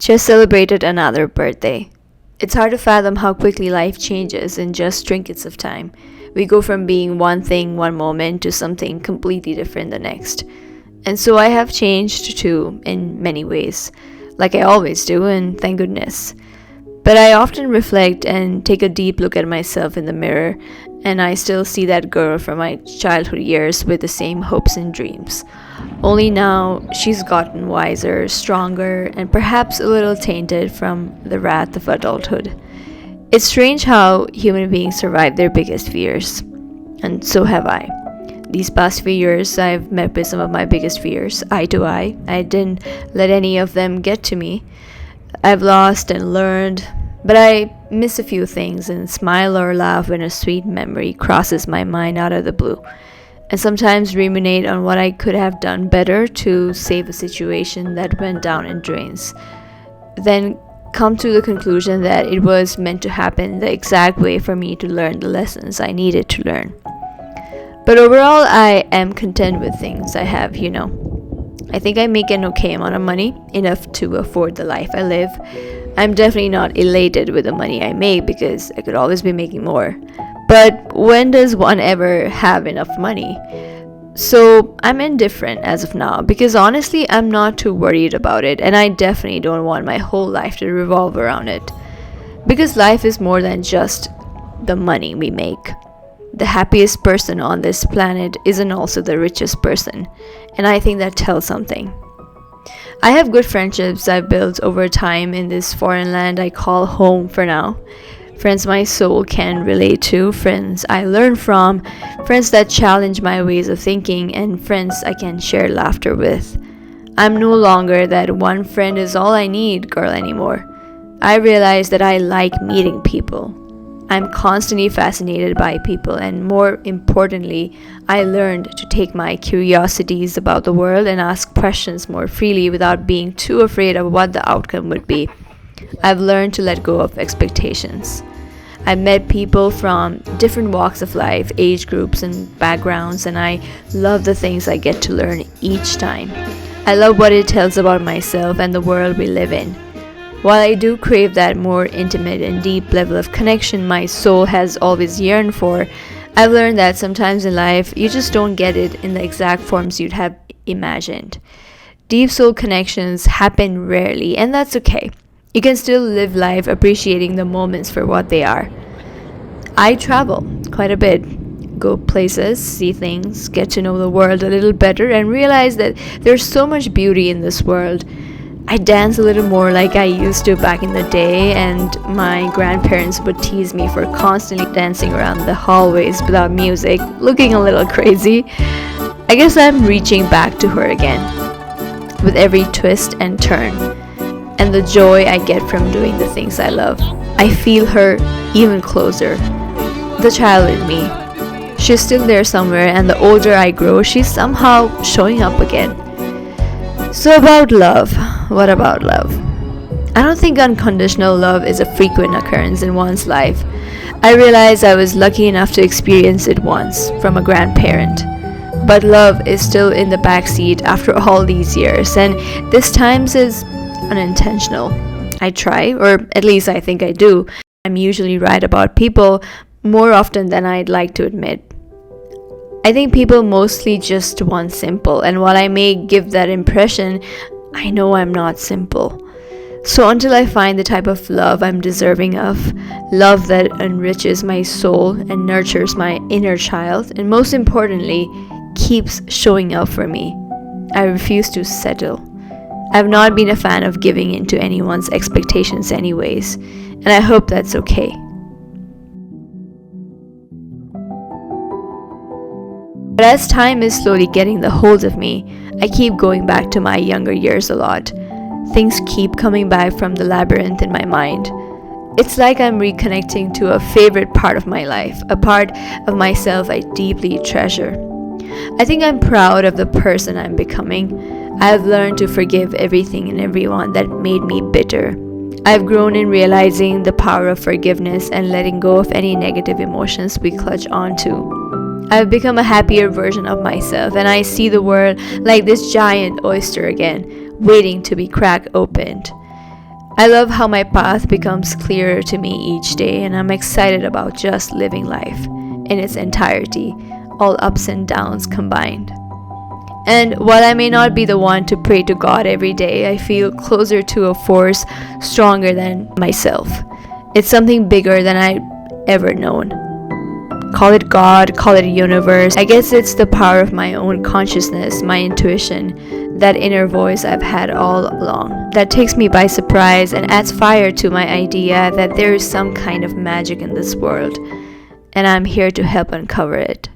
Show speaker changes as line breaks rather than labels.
Just celebrated another birthday. It's hard to fathom how quickly life changes in just trinkets of time. We go from being one thing one moment to something completely different the next. And so I have changed too, in many ways, like I always do, and thank goodness. But I often reflect and take a deep look at myself in the mirror, and I still see that girl from my childhood years with the same hopes and dreams. Only now she's gotten wiser, stronger, and perhaps a little tainted from the wrath of adulthood. It's strange how human beings survive their biggest fears, and so have I. These past few years, I've met with some of my biggest fears, eye to eye. I didn't let any of them get to me. I've lost and learned, but I miss a few things and smile or laugh when a sweet memory crosses my mind out of the blue. And sometimes ruminate on what I could have done better to save a situation that went down in drains. Then come to the conclusion that it was meant to happen the exact way for me to learn the lessons I needed to learn. But overall, I am content with things I have. I think I make an okay amount of money, enough to afford the life I live. I'm definitely not elated with the money I make because I could always be making more. But when does one ever have enough money? So I'm indifferent as of now because honestly, I'm not too worried about it, and I definitely don't want my whole life to revolve around it. Because life is more than just the money we make. The happiest person on this planet isn't also the richest person, and I think that tells something. I have good friendships I've built over time in this foreign land I call home for now. Friends my soul can relate to, friends I learn from, friends that challenge my ways of thinking, and friends I can share laughter with. I'm no longer that one friend is all I need girl anymore. I realize that I like meeting people. I'm constantly fascinated by people, and more importantly, I learned to take my curiosities about the world and ask questions more freely without being too afraid of what the outcome would be. I've learned to let go of expectations. I've met people from different walks of life, age groups, and backgrounds, and I love the things I get to learn each time. I love what it tells about myself and the world we live in. While I do crave that more intimate and deep level of connection my soul has always yearned for, I've learned that sometimes in life you just don't get it in the exact forms you'd have imagined. Deep soul connections happen rarely, and that's okay. You can still live life appreciating the moments for what they are. I travel quite a bit, go places, see things, get to know the world a little better, and realize that there's so much beauty in this world. I dance a little more like I used to back in the day, and my grandparents would tease me for constantly dancing around the hallways without music, looking a little crazy. I guess I'm reaching back to her again, with every twist and turn, and the joy I get from doing the things I love. I feel her even closer. The child in me. She's still there somewhere, and the older I grow, she's somehow showing up again. So about love. What about love? I don't think unconditional love is a frequent occurrence in one's life. I realize I was lucky enough to experience it once from a grandparent. But love is still in the backseat after all these years, and this times is unintentional. I try, or at least I think I do. I'm usually right about people more often than I'd like to admit. I think people mostly just want simple, and while I may give that impression, I know I'm not simple. So until I find the type of love I'm deserving of, love that enriches my soul and nurtures my inner child, and most importantly, keeps showing up for me, I refuse to settle. I've not been a fan of giving in to anyone's expectations anyways, and I hope that's okay. But as time is slowly getting the hold of me, I keep going back to my younger years a lot. Things keep coming back from the labyrinth in my mind. It's like I'm reconnecting to a favorite part of my life, a part of myself I deeply treasure. I think I'm proud of the person I'm becoming. I've learned to forgive everything and everyone that made me bitter. I've grown in realizing the power of forgiveness and letting go of any negative emotions we clutch onto. I've become a happier version of myself, and I see the world like this giant oyster again, waiting to be cracked opened. I love how my path becomes clearer to me each day, and I'm excited about just living life in its entirety, all ups and downs combined. And while I may not be the one to pray to God every day, I feel closer to a force stronger than myself. It's something bigger than I've ever known. Call it God, call it a universe. I guess it's the power of my own consciousness, my intuition, that inner voice I've had all along, that takes me by surprise and adds fire to my idea that there is some kind of magic in this world, and I'm here to help uncover it.